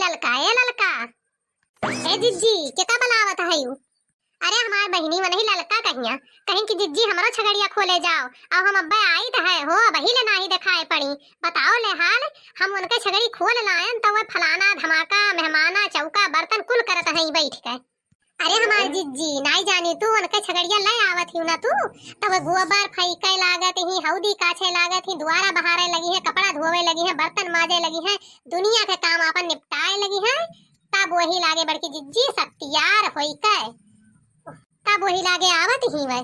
ललका ए ललका ए जिज्जी के का बनावत है यू? अरे हमार बहिनी मन ही ललका कहिया कहीं कि जिज्जी हमरो छगड़िया खोले जाओ अब हम अब्बे आई त है हो बही ले नाही दिखाए पड़ी बताओ ले हाल हम उनके छगड़ी खोल लायन तो वे फलाना धमाका मेहमाना चौका बर्तन कुल करत है बैठ के। अरे हमार जिज्जी नहीं जानी तू उनके छगड़िया ले आवत ही ना तू तब गोबर फैके लागत ही हौदी काछे लागत ही दुआरा बहारे लगी है कपड़ा धोवे लगी है बर्तन माजे लगी है दुनिया के काम अपन निपटाए लगी है तब वही लागे बड़की जिज्जी सब तैयार होई के तब वही लागे आवत ही वे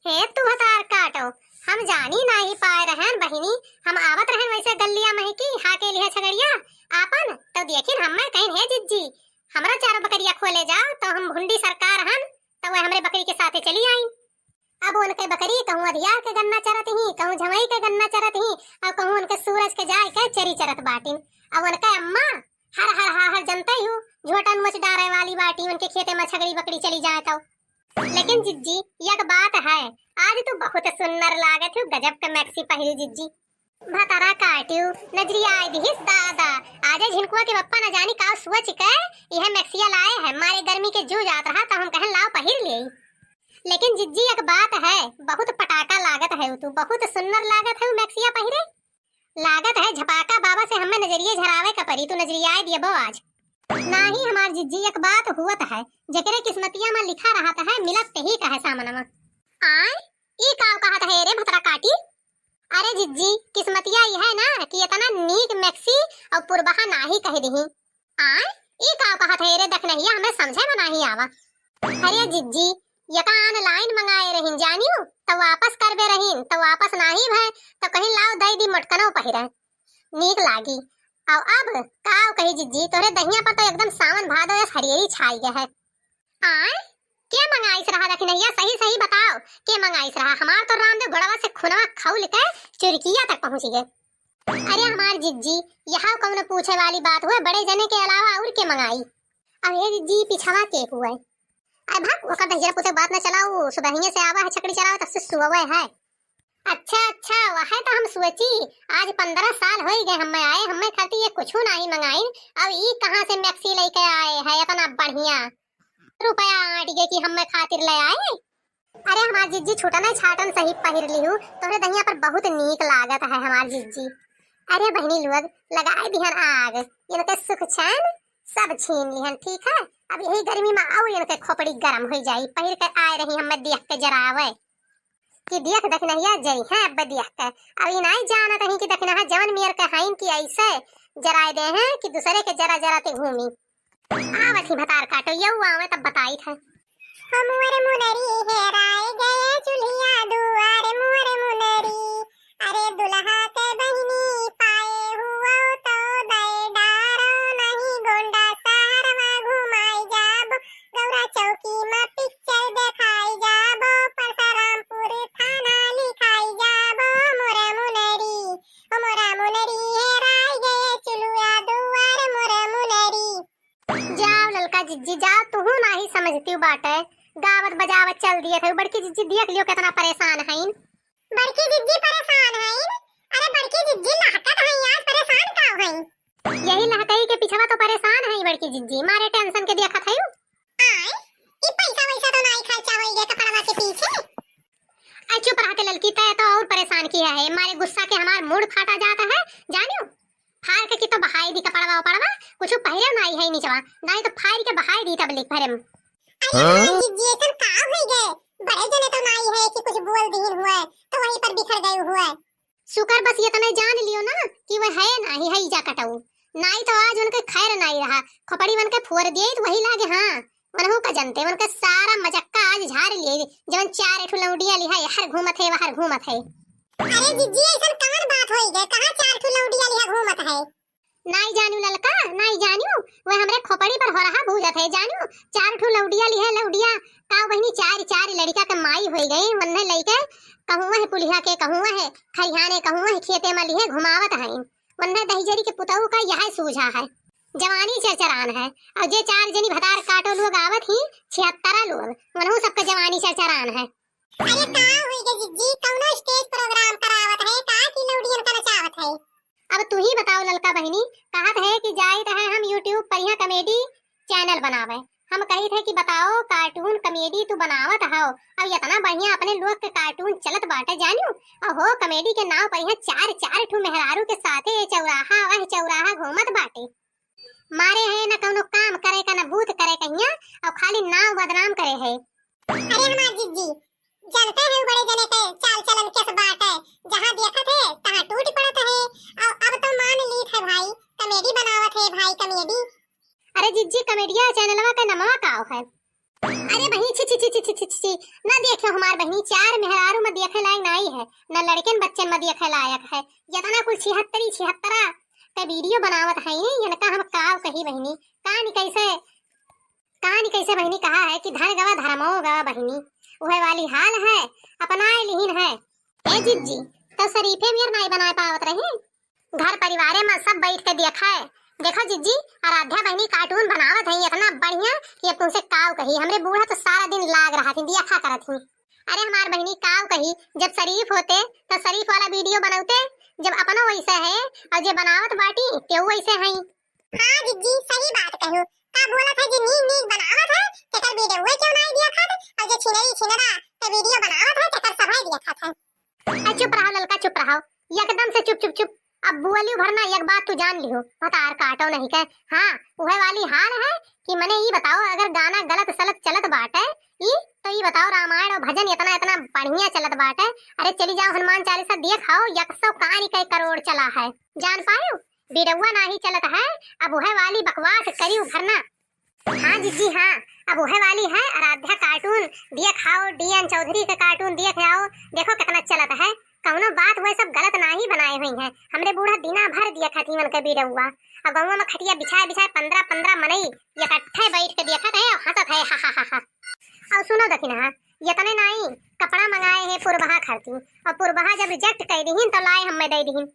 हे तू हतार काटो हम जानी नहीं पाए रहन बहिनी हम आवत रहन वैसे गलिया में की हाके लिए छगड़िया आपन तो देखिन हमें कहीं है जिज्जी हमरा चारों बकरिया खोले जाओ तो हम भुंडी सरकार हन तो वह हमरे बकरी के साथे चली आई। अब उनके बकरी कहूँ अधियार के गन्ना चरत ही कहूँ झमई के गन्ना चरत ही और कहूँ उनके सूरज के जाय के चरी चरत बाटिन। अब उनके अम्मा हर हर हर हर जनते हूँ झोटन मच डारे वाली बाटी उनके खेते में छगड़ी बकरी चली जाए तो। लेकिन जिज्जी एक बात है आज तो बहुत सुंदर लागत है गजब के मैक्सी पहरी जिज्जी भतारा काटियो नजरिया आई दिस दादा आजे झिनकुआ के पप्पा न जानी का सोच के यह मैक्सिया लाए है मारे गर्मी के जो जात रहा तो हम कहन लाओ पहिर ले। लेकिन जिज्जी एक बात है बहुत पटाका लागत है तू बहुत सुंदर लागत है मैक्सिया पहिरे लागत है झपाका बाबा से हमें नजरिए झरावे का परी तू नजरिया आई दिए आज नाही हमार जिज्जी एक बात हुआ है जकरे किस्मतिया में लिखा रहा है मिलत ही कहे सामने में आय ई का कहत है रे भतरा काटी। अरे जिज्जी किस्मतिया यह है ना कि इतना नीक मैक्सी और पुरबहा नाही कह दही आय ई का कहत है रे देख नहीं हमें समझे में नहीं आवा। अरे जिज्जी ये का ऑनलाइन मंगाए रहिन जानियो तो वापस करबे रहिन तो वापस नहीं भय तो कहीं लाओ दई दी मटकनो पहिरे नीक लागी और अब काव कही जिज्जी तोरे दहिया पर तो एकदम सावन भादो या हरियरी छाई गया है। आय क्या मंगाइस रहा रखी नहीं सही सही बताओ क्या मंगाइस रहा हमार तो रामदेव गड़वा से खुनवा खौल के चुरकिया तक पहुंच गए। अरे हमार जिज्जी यहाँ कौन पूछे वाली बात हुए बड़े जने के अलावा और के मंगाई अब ये जिज्जी पिछवा के हुए अरे भाग वो कब जरा पूछे बात न चलाओ सुबह से आवा है छकड़ी चलाओ तब से सुबह है। अच्छा वह तो हम सोची आज 15 साल हो गए हमें आए हमें खाती ये कुछ नहीं मंगाई अब ई कहां से मैक्सी लेके आए है इतना बढ़िया रुपया आटिके की हमें खातिर ले आए। अरे हमार जिज्जी छोटा ना छाटन सही पहिर ली हूँ तोरे दहिया पर बहुत नीक लागत है हमार जिज्जी। अरे बहनी लोग लगाए दिहन आग इनके सुख चैन सब छीन लिहन ठीक है अब यही गर्मी में आओ इनके खोपड़ी गर्म हो जाई पहिर के आए रही हमें देख के जरावे कि देख देख नहीं जरी है अब देख के अभी नहीं जाना कहीं कि देखना है जवन मेर के हाइन की ऐसे जराए दे हैं कि दूसरे के जरा जरा ते घूमी आवत ही भतार काटो यौ आवे तब बताई था हमर मुनरी हेराए गए चुलिया दुआर मोर मुनरी अरे दुल्हा के बहिनी पाए हुआ तो दे डारो नहीं गोंडा सारवा घुमाई जाब गौरा चौकी में पिक्चर दिखाई जाब परशुरामपुर थाना लिखाई जाब मोर मुनरी हेराए गए चुलिया दुआर मोर मुनरी। जाओ ललका जिज्जी जाओ तू नहीं समझती बाटे गावत बजावत चल दिए थे बड़की जिज्जी देख लियो कितना परेशान है बड़की जिज्जी परेशान है। अरे बड़की जिज्जी लहकत है आज परेशान का है यही लहकई के पीछवा तो परेशान है बड़की जिज्जी मारे टेंशन के देखत है आय ई पैसा वैसा तो नहीं खर्चा होइगे कपड़वा के पीछे आ चुप रहते ललकी तय तो और परेशान किया है मारे गुस्सा के हमार मूड फाटा जाता है जानियो फाड़ के तो बहाई दी कपड़वा पड़वा कुछ पहिरे नहीं है नीचवा नहीं तो फाड़ के बहाई दी तब लिख भरे जिज्जी एकदम काव हो गए बड़े जने तो नहीं है कि कुछ बोल दिहिन हुए तो वहीं पर बिखर गए हुए शुक्र बस ये तो नहीं जान लियो ना कि वो है नहीं है जा कटाऊ नहीं तो आज उनके खैर नहीं रहा खोपड़ी बन के फोड़ दिए तो वही लागे हां मनहु का जनते उनके सारा मजक्का आज झाड़ लिए जवन चार एठू लौडिया लिहा हर घूमत है बाहर घूमत है। अरे जिज्जी ऐसा कौन बात होई गए कहां चार एठू लौडिया लिहा घूमत है नहीं जानू ललका नहीं जानू वो हमरे खोपड़ी पर हो रहा भूजत है जानू चार ठो लौडिया ली है लौडिया का बहनी चार चार लड़का के माई हो गई वन्ने लइके कहूं है पुलिया के कहूं है खरिहाने कहूं है खेते में लिए घुमावत है वन्ने दहीजरी के पुतहू का यह सूझा है जवानी चरचरान है और जे चार जनी भतार काटो लोग आवत ही 76 लोग वनहु सबका जवानी चरचरान है। अरे का होई गे जिज्जी कौनो स्टेज प्रोग्राम करावत है का की लौडियन का नचावत है अब तू ही बताओ ललका बहनी कहत है कि जाइत है हम यूट्यूब कॉमेडी चैनल बनावे। हम कही थे कि बताओ कार्टून कॉमेडी तू बनावत हो, अब इतना बढ़िया अपने लोग के कार्टून चलत बाटे जानियो। अहो कॉमेडी के नाव पर यहाँ चार चार ठू मेहरारू के साथे चौराहा वह चौराहा घूमत बाटे। मारे है न कौनो काम करे का न बूथ करे कहिया, और खाली नाव बदनाम करे है। अरे हमार जीजी जानते हैं बड़े जने के चाल चलन किस बात है, जहाँ देखा थे तहाँ टूट पड़ता है। और अब तो मान ली है भाई कॉमेडी बनावत है भाई कॉमेडी। अरे जीजी कॉमेडिया चैनलवा का नमवा काव है। अरे बहनी छी छी छी छी छी छी छी ना देखियो हमार बहनी चार मेहरारू में देखे लायक नहीं है, न लड़कन बच्चन में देखे लायक है। इतना कुल 76 का वीडियो बनावत है इनका हम काव कही बहनी। कहानी कैसे बहनी कहा है कि धन गवा धर्मो गवा बहनी, वह वाली हाल है अपनाए लिहिन है। ए जीजी तो शरीफे मेर नहीं बनाए पावत रही, घर परिवारे में सब बैठ के देखा है। देखो जीजी आराध्या बहनी कार्टून बनावत है इतना बढ़िया कि अब तुमसे काव कही। हमरे बूढ़ा तो सारा दिन लाग रहा थी देखा करत थी। अरे हमार बहनी काव कही जब शरीफ होते तो शरीफ वाला वीडियो बनाते, जब अपनो वैसा है और जे बनावत बाटी तेऊ वैसे है। हां जीजी सही बात कहू, का बोला था जी नी बनावत है तेकर वीडियो वो क्यों नहीं देखा था, और जे छिनरा ते वीडियो बनावत है तेकर सभाई देखा था। चुप रहो ललका चुप रहो, एकदम से चुप चुप चुप। अब बुअली भरना एक बात तू जान लियो, बतार काटो नहीं के। हाँ वह वाली हाल है कि मने ये बताओ अगर गाना गलत सलत चलत बाटे ई तो ये बताओ रामायण और भजन इतना इतना बढ़िया चलत बाटे। अरे चली जाओ हनुमान चालीसा देखाओ 100 कहानी कई करोड़ चला है, जान पायो वीडियोवा नहीं चलत है। अब वह वाली बकवास करी भरना। हाँ जीजी हाँ अब वह वाली है आराध्या कार्टून देखाओ, डीएन चौधरी का कार्टून देख आओ, देखो कितना चलत है। कौनो बात वह सब गलत नहीं बनाए हुई हैं। हमरे बूढ़ा दिना भर देखा थी मन के वीडियो हुआ, और गाँव में खटिया बिछाए 15 मनई इकट्ठे बैठ के देखा थे हंसत है हा हा हा हा। और सुनो दखिना इतने नहीं कपड़ा मंगाए है पुरबहा खरती, और पुरबहा जब रिजेक्ट कर दीहिन तो लाए हमें दे दीहिन।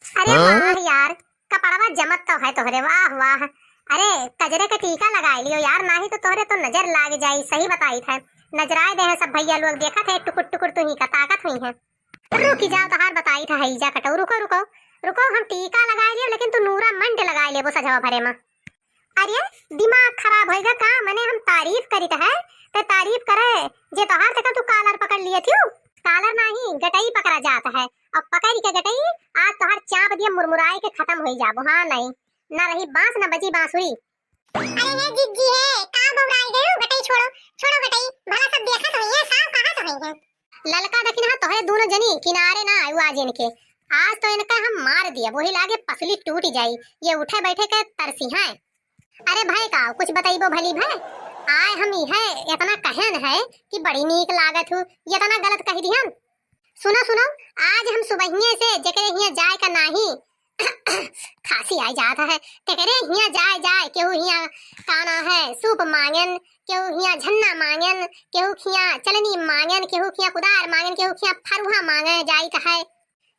अरे वाह यार कपड़वा जमत तो है तोहरे, वाह वाह। अरे कजरे का टीका लगा लियो यार, नहीं तो तोहरे तो नजर लाग जाई। सही बताई थे नजराए दे है सब भैया लोग देखा थे टुकुर टुकुर तू ही का ताकत हुई है। रुकी जाओ तो हार बताई था हैजा कटो, रुको रुको रुको हम टीका लगा लियो लेकिन तू नूरा मंड लगा ले वो सजवा भरे में। अरे दिमाग खराब होएगा का, मैंने हम तारीफ करी है तो तारीफ करे जे तोहार तक तू कालर पकड़ लिए थी। कालर नहीं गटई पकड़ा जाता है, और पकड़ के गटई आज तोहार चाप दिए मुरमुराई के खत्म हो जाबो। हाँ नहीं ना रही बांस ना बजी बांसुरी। अरे ये जिज्जी है का बौराई गयो, गटई छोड़ो छोड़ो गटई, भला सब देखा तो है साफ कहां तो है। ललका दखिन तो है दोनों जनी किनारे ना आयु आज इनके, आज तो इनका हम मार दिया वही लागे पसली टूट जाई, ये उठे बैठे के तरसी हैं। अरे भाई का कुछ बताइबो भली भाई, आए हम है इतना कहन है कि बड़ी नीक लागत हूँ, इतना गलत कह दिहन। सुनो सुनो आज हम सुबह से जकरे हिया जाए का नहीं खांसी आई जाता है, तेरे हिया जाए जाए केहू हिया काना है सूप मांगन, केहू हिया झन्ना मांगन, केहू खिया चलनी मांगन, केहू खिया कुदार मांगन, केहू खिया फरुहा मांगे जाई है।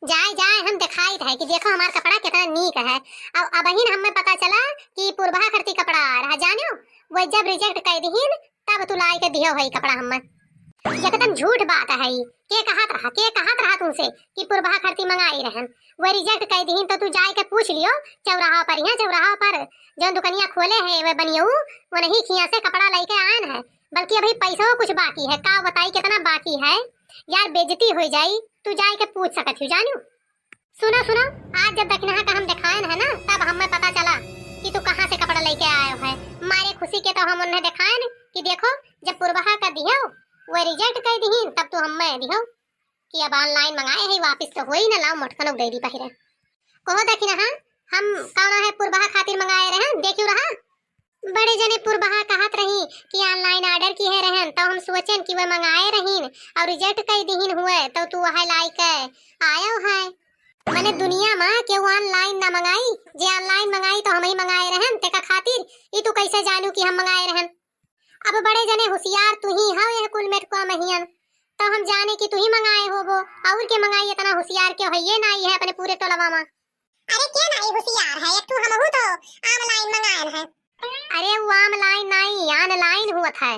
जाए जाए हम दिखाई है कि देखो हमारा कपड़ा कितना नीक है। अब अबहिन हमें पता चला कि पुरबहा करती कपड़ा आ रहा जानो, वो जब रिजेक्ट कर दीहिन तब तू लाई के दियो है कपड़ा हमें। एकदम झूठ बात है के कहत रहा तुमसे कि पुरबहा खरती मंगाई रहन, वो रिजेक्ट कर दीहिन तो तू जाए के पूछ लियो चौराहा पर, यहाँ चौराहा पर जो दुकानिया खोले है वे बनियो वो नहीं खिया से कपड़ा लेके आन है, बल्कि अभी पैसा कुछ बाकी है। का बताई कितना बाकी है यार, बेइज्जती हो जाई, तू जाए के पूछ सकत हो जानू। सुनो सुनो आज जब दखना का हम दिखाएन है ना तब हमें पता चला कि तू कहाँ से कपड़ा लेके आयो है। मारे खुशी के तो हम उन्हें दिखाएन कि देखो जब पुरबहा का दियो वो रिजेक्ट कर दीहिन तब तो हमें दियो कि अब ऑनलाइन मंगाए है वापस तो होई ना, लाओ मटकनो दे दी पहिरे कहो देखी ना हम कौन है पुरबहा खातिर मंगाए रहन देखियो रहा। बड़े जने पुरबहा कहत रही कि ऑनलाइन ऑर्डर की है रहन तो हम सोचन कि वे मंगाए रहीन और रिजेक्ट कर दीहिन हुए तो तू वह लाई के आयो है। मैंने दुनिया में के ऑनलाइन ना मंगाई, जे ऑनलाइन मंगाई तो हम ही मंगाए रहन तेका खातिर ई तू कैसे जानू कि हम मंगाए रहन। अब बड़े जने होशियार तू ही हो यह कुल मेट को महियन तो हम जाने कि तू ही मंगाए होबो, और के मंगाई इतना होशियार क्यों है ये नहीं है अपने पूरे टोलवा में। अरे क्या नहीं होशियार है, एक तू हम हो तो ऑनलाइन मंगाए है। अरे वो ऑनलाइन नहीं ऑनलाइन हुआ था।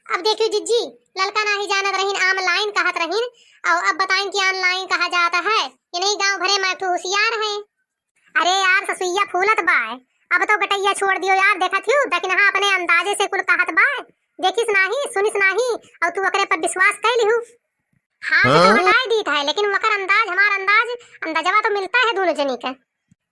अब देखियो जिज्जी ललका नहीं जानत रहीन ऑनलाइन कहत रहीन, और अब बताएं कि ऑनलाइन कहा जाता है, ये नहीं गांव भरे में तू होशियार है। अरे यार ससुइया फूलत बाय अब तो गटैया छोड़ दियो यार, देखा थियो लेकिन हाँ अपने अंदाजे से कुल कहत बा, देखिस नाही सुनिस नाही और तू ओकरे पर विश्वास कर लिहू। हाँ तो हटाई दी है, लेकिन वकर अंदाज हमार अंदाज अंदाजवा तो मिलता है दोनों जनी का।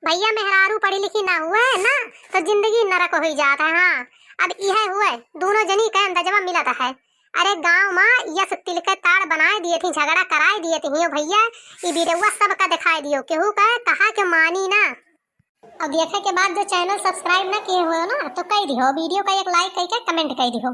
भैया मेहरारू पढ़ी लिखी ना हुए ना तो जिंदगी नरक हो जाता है। हाँ अब यह हुए दोनों जनी का अंदाजवा मिलता है। अरे गांव में यस तिल के ताड़ बनाए दिए थी, झगड़ा कराए दिए थी भैया, ये वीडियो सबका दिखाई दियो, केहू का कहा के मानी ना। अब देखे के बाद जो चैनल सब्सक्राइब ना किए हुए हो ना तो कर दियो, वीडियो का एक लाइक करके कमेंट कर दियो।